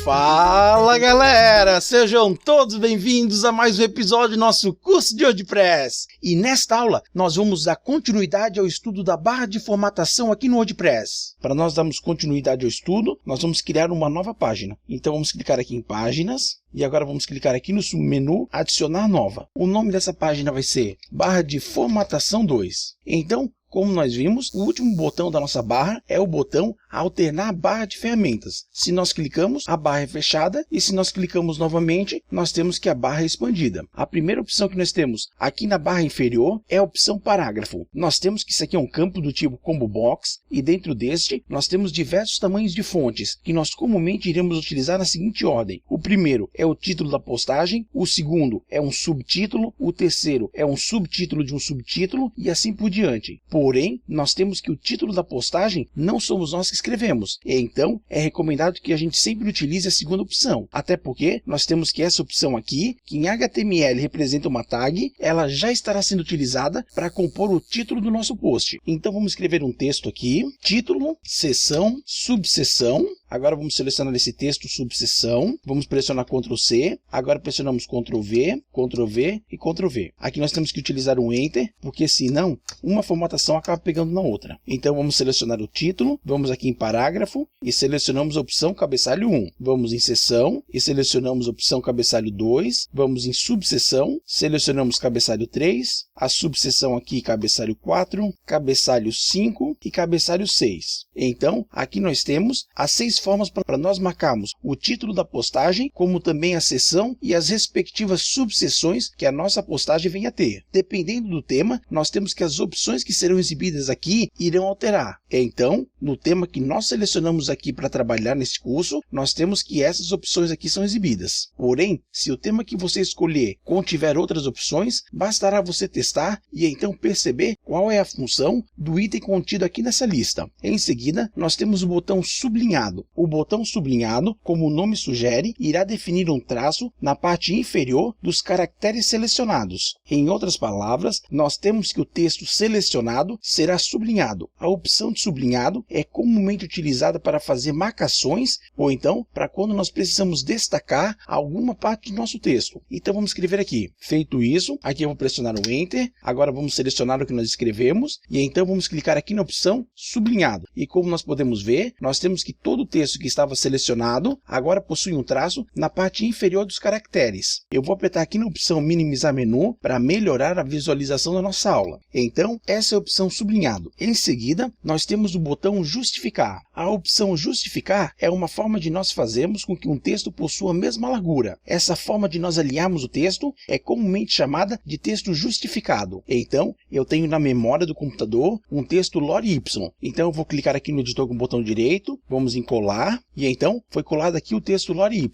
Fala galera, sejam todos bem-vindos a mais um episódio do nosso curso de WordPress. E nesta aula nós vamos dar continuidade ao estudo da barra de formatação aqui no WordPress. Para nós darmos continuidade ao estudo, nós vamos criar uma nova página. Então vamos clicar aqui em páginas e agora vamos clicar aqui no submenu adicionar nova. O nome dessa página vai ser barra de formatação 2. Então, como nós vimos, o último botão da nossa barra é o botão alternar a barra de ferramentas. Se nós clicamos, a barra é fechada e se nós clicamos novamente, nós temos que a barra é expandida. A primeira opção que nós temos aqui na barra inferior é a opção parágrafo. Nós temos que isso aqui é um campo do tipo combo box e dentro deste nós temos diversos tamanhos de fontes que nós comumente iremos utilizar na seguinte ordem. O primeiro é o título da postagem, o segundo é um subtítulo, o terceiro é um subtítulo de um subtítulo e assim por diante. Porém, nós temos que o título da postagem não somos nós que escrevemos. E então, é recomendado que a gente sempre utilize a segunda opção. Até porque nós temos que essa opção aqui, que em HTML representa uma tag, ela já estará sendo utilizada para compor o título do nosso post. Então, vamos escrever um texto aqui, título, seção, subseção. Agora vamos selecionar esse texto subseção, vamos pressionar Ctrl C, agora pressionamos Ctrl V e Ctrl V. Aqui nós temos que utilizar um Enter, porque senão uma formatação acaba pegando na outra. Então vamos selecionar o título, vamos aqui em parágrafo e selecionamos a opção cabeçalho 1. Vamos em seção e selecionamos a opção cabeçalho 2, vamos em subseção, selecionamos cabeçalho 3, a subseção aqui cabeçalho 4, cabeçalho 5 e cabeçalho 6. Então aqui nós temos as 6 formas para nós marcarmos o título da postagem, como também a seção e as respectivas subseções que a nossa postagem venha a ter. Dependendo do tema, nós temos que as opções que serão exibidas aqui irão alterar. Então, no tema que nós selecionamos aqui para trabalhar nesse curso, nós temos que essas opções aqui são exibidas. Porém, se o tema que você escolher contiver outras opções, bastará você testar e então perceber qual é a função do item contido aqui nessa lista. Em seguida, nós temos o botão sublinhado. O botão sublinhado, como o nome sugere, irá definir um traço na parte inferior dos caracteres selecionados. Em outras palavras, nós temos que o texto selecionado será sublinhado. A opção de sublinhado é comumente utilizada para fazer marcações ou então para quando nós precisamos destacar alguma parte do nosso texto. Então vamos escrever aqui. Feito isso, aqui eu vou pressionar o Enter. Agora vamos selecionar o que nós escrevemos e então vamos clicar aqui na opção sublinhado. E como nós podemos ver, nós temos que todo o texto que estava selecionado agora possui um traço na parte inferior dos caracteres. Eu vou apertar aqui na opção minimizar menu para melhorar a visualização da nossa aula. Então, essa é a opção sublinhado. Em seguida, nós temos o botão justificar. A opção justificar é uma forma de nós fazermos com que um texto possua a mesma largura. Essa forma de nós alinharmos o texto é comumente chamada de texto justificado. Então, eu tenho na memória do computador um texto lore y. Então, eu vou clicar aqui no editor com o botão direito, vamos em colar e então foi colado aqui o texto lore y.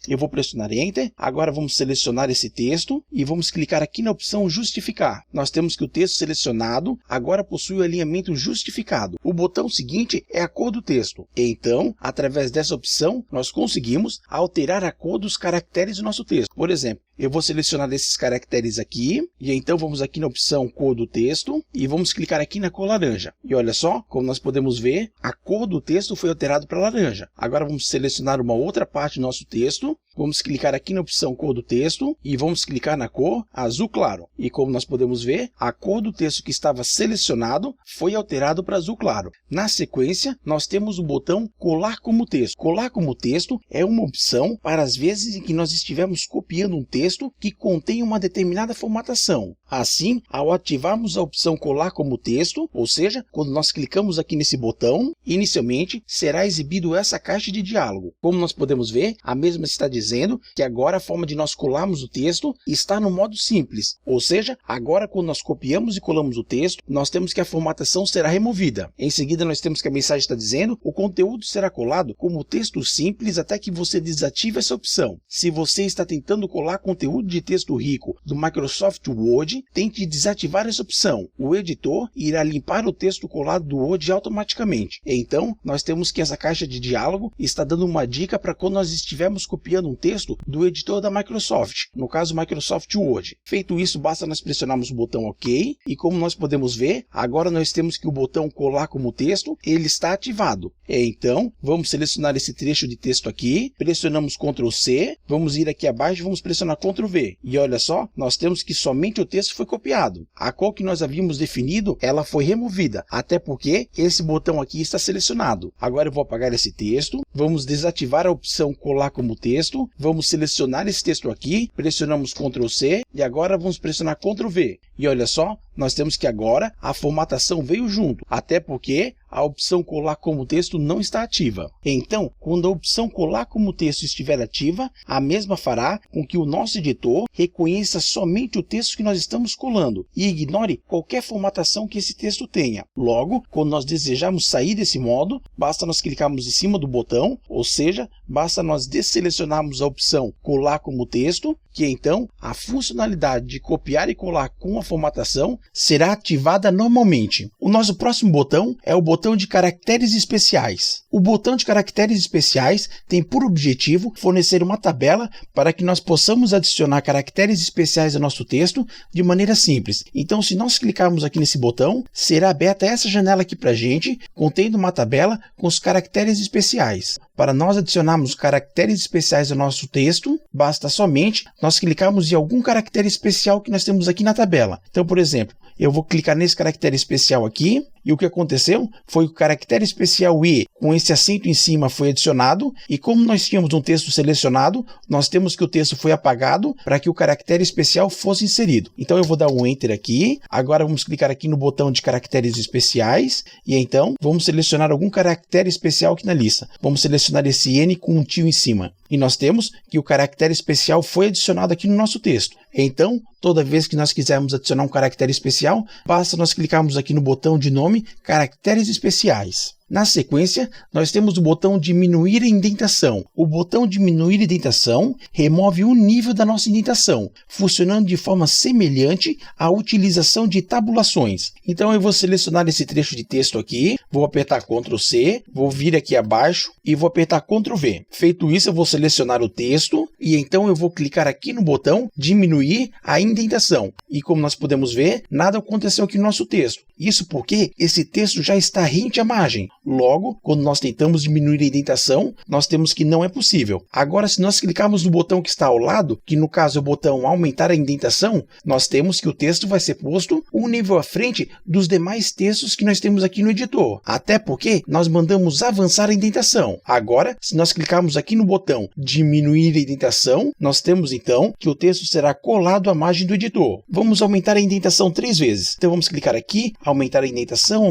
Eu vou pressionar Enter, agora vamos selecionar esse texto e vamos clicar aqui na opção justificar. Nós temos que o texto selecionado agora possui o alinhamento justificado. O botão seguinte é a cor do texto. Então, através dessa opção, nós conseguimos alterar a cor dos caracteres do nosso texto. Por exemplo, eu vou selecionar esses caracteres aqui e então vamos aqui na opção cor do texto e vamos clicar aqui na cor laranja. E olha só, como nós podemos ver, a cor do texto foi alterada para laranja. Agora vamos selecionar uma outra parte do nosso texto. Vamos clicar aqui na opção cor do texto e vamos clicar na cor azul claro. E como nós podemos ver, a cor do texto que estava selecionado foi alterado para azul claro. Na sequência, nós temos o botão colar como texto. Colar como texto é uma opção para as vezes em que nós estivermos copiando um texto que contém uma determinada formatação. Assim, ao ativarmos a opção colar como texto, ou seja, quando nós clicamos aqui nesse botão, inicialmente será exibido essa caixa de diálogo. Como nós podemos ver, a mesma está dizendo que agora a forma de nós colarmos o texto está no modo simples, ou seja, agora quando nós copiamos e colamos o texto, nós temos que a formatação será removida. Em seguida, nós temos que a mensagem está dizendo o conteúdo será colado como texto simples até que você desative essa opção. Se você está tentando colar conteúdo de texto rico do Microsoft Word, tente desativar essa opção. O editor irá limpar o texto colado do Word automaticamente. Então, nós temos que essa caixa de diálogo está dando uma dica para quando nós estivermos copiando um texto do editor da Microsoft, no caso Microsoft Word. Feito isso, basta nós pressionarmos o botão OK, e como nós podemos ver, agora nós temos que o botão colar como texto, ele está ativado. Então, vamos selecionar esse trecho de texto aqui, pressionamos Ctrl C, vamos ir aqui abaixo e vamos pressionar Ctrl V. E olha só, nós temos que somente o texto foi copiado. A cor que nós havíamos definido, ela foi removida, até porque esse botão aqui está selecionado. Agora eu vou apagar esse texto, vamos desativar a opção colar como texto, vamos selecionar esse texto aqui, pressionamos Ctrl C e agora vamos pressionar Ctrl V. E olha só, nós temos que agora a formatação veio junto, até porque a opção colar como texto não está ativa. Então, quando a opção colar como texto estiver ativa, a mesma fará com que o nosso editor reconheça somente o texto que nós estamos colando e ignore qualquer formatação que esse texto tenha. Logo, quando nós desejarmos sair desse modo, basta nós clicarmos em cima do botão, ou seja, basta nós desselecionarmos a opção colar como texto, que então a funcionalidade de copiar e colar com a formatação será ativada normalmente. O nosso próximo botão é o botão de caracteres especiais. O botão de caracteres especiais tem por objetivo fornecer uma tabela para que nós possamos adicionar caracteres especiais ao nosso texto de maneira simples. Então, se nós clicarmos aqui nesse botão, será aberta essa janela aqui para a gente, contendo uma tabela com os caracteres especiais. Para nós adicionarmos caracteres especiais ao nosso texto, basta somente nós clicarmos em algum caractere especial que nós temos aqui na tabela. Então, por exemplo, eu vou clicar nesse caractere especial aqui, e o que aconteceu foi que o caractere especial I, com esse acento em cima, foi adicionado, e como nós tínhamos um texto selecionado, nós temos que o texto foi apagado para que o caractere especial fosse inserido. Então eu vou dar um Enter aqui, agora vamos clicar aqui no botão de caracteres especiais, e então vamos selecionar algum caractere especial aqui na lista. Vamos selecionar esse N com um tio em cima. E nós temos que o caractere especial foi adicionado aqui no nosso texto. Então, toda vez que nós quisermos adicionar um caractere especial, basta nós clicarmos aqui no botão de nome Caracteres Especiais. Na sequência, nós temos o botão Diminuir a indentação. O botão Diminuir a indentação remove um nível da nossa indentação, funcionando de forma semelhante à utilização de tabulações. Então eu vou selecionar esse trecho de texto aqui, vou apertar Ctrl C, vou vir aqui abaixo e vou apertar Ctrl V. Feito isso, eu vou selecionar o texto e então eu vou clicar aqui no botão Diminuir a indentação. E como nós podemos ver, nada aconteceu aqui no nosso texto. Isso porque esse texto já está rente à margem. Logo, quando nós tentamos diminuir a indentação, nós temos que não é possível. Agora, se nós clicarmos no botão que está ao lado, que no caso é o botão aumentar a indentação, nós temos que o texto vai ser posto um nível à frente dos demais textos que nós temos aqui no editor. Até porque nós mandamos avançar a indentação. Agora, se nós clicarmos aqui no botão diminuir a indentação, nós temos então que o texto será colado à margem do editor. Vamos aumentar a indentação 3 vezes. Então vamos clicar aqui, aumentar a indentação e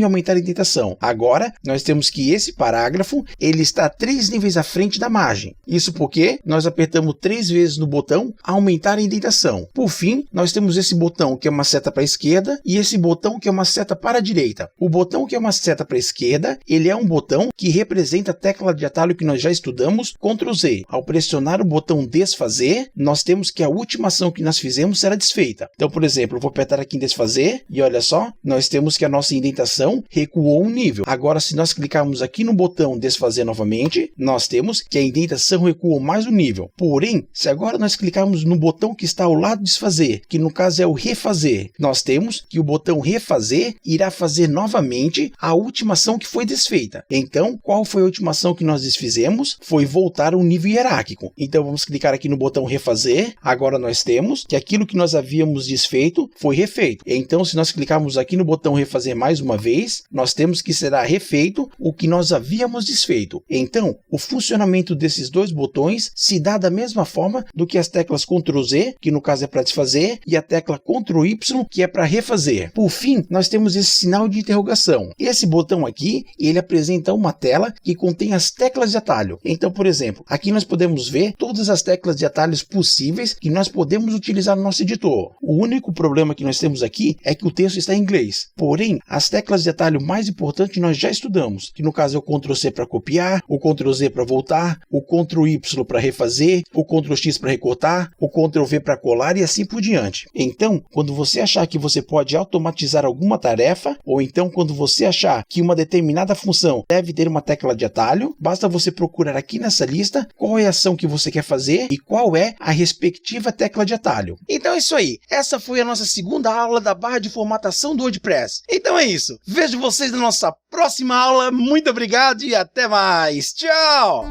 aumentar a indentação. Agora, nós temos que esse parágrafo, ele está 3 níveis à frente da margem. Isso porque nós apertamos 3 vezes no botão aumentar a indentação. Por fim, nós temos esse botão que é uma seta para a esquerda e esse botão que é uma seta para a direita. O botão que é uma seta para a esquerda, ele é um botão que representa a tecla de atalho que nós já estudamos, Ctrl Z. Ao pressionar o botão desfazer, nós temos que a última ação que nós fizemos será desfeita. Então, por exemplo, eu vou apertar aqui em desfazer e olha só, nós temos que a nossa indentação recuou um nível. Agora, se nós clicarmos aqui no botão desfazer novamente, nós temos que a indentação recuou mais um nível. Porém, se agora nós clicarmos no botão que está ao lado de desfazer, que no caso é o refazer, nós temos que o botão refazer irá fazer novamente a última ação que foi desfeita. Então, qual foi a última ação que nós desfizemos? Foi voltar a um nível hierárquico. Então, vamos clicar aqui no botão refazer. Agora nós temos que aquilo que nós havíamos desfeito foi refeito. Então, se nós clicarmos aqui no botão refazer mais uma vez, nós temos que será refeito o que nós havíamos desfeito. Então, o funcionamento desses dois botões se dá da mesma forma do que as teclas Ctrl Z, que no caso é para desfazer, e a tecla Ctrl Y, que é para refazer. Por fim, nós temos esse sinal de interrogação. Esse botão aqui, ele apresenta uma tela que contém as teclas de atalho. Então, por exemplo, aqui nós podemos ver todas as teclas de atalhos possíveis que nós podemos utilizar no nosso editor. O único problema que nós temos aqui é que o texto está em inglês. Porém, as teclas de atalho mais importantes importante nós já estudamos, que no caso é o Ctrl+C para copiar, o Ctrl+Z para voltar, o Ctrl+Y para refazer, o Ctrl+X para recortar, o Ctrl+V para colar e assim por diante. Então, quando você achar que você pode automatizar alguma tarefa, ou então quando você achar que uma determinada função deve ter uma tecla de atalho, basta você procurar aqui nessa lista qual é a ação que você quer fazer e qual é a respectiva tecla de atalho. Então é isso aí. Essa foi a nossa segunda aula da barra de formatação do WordPress. Então é isso. Vejo vocês na nossa próxima aula. Muito obrigado e até mais. Tchau!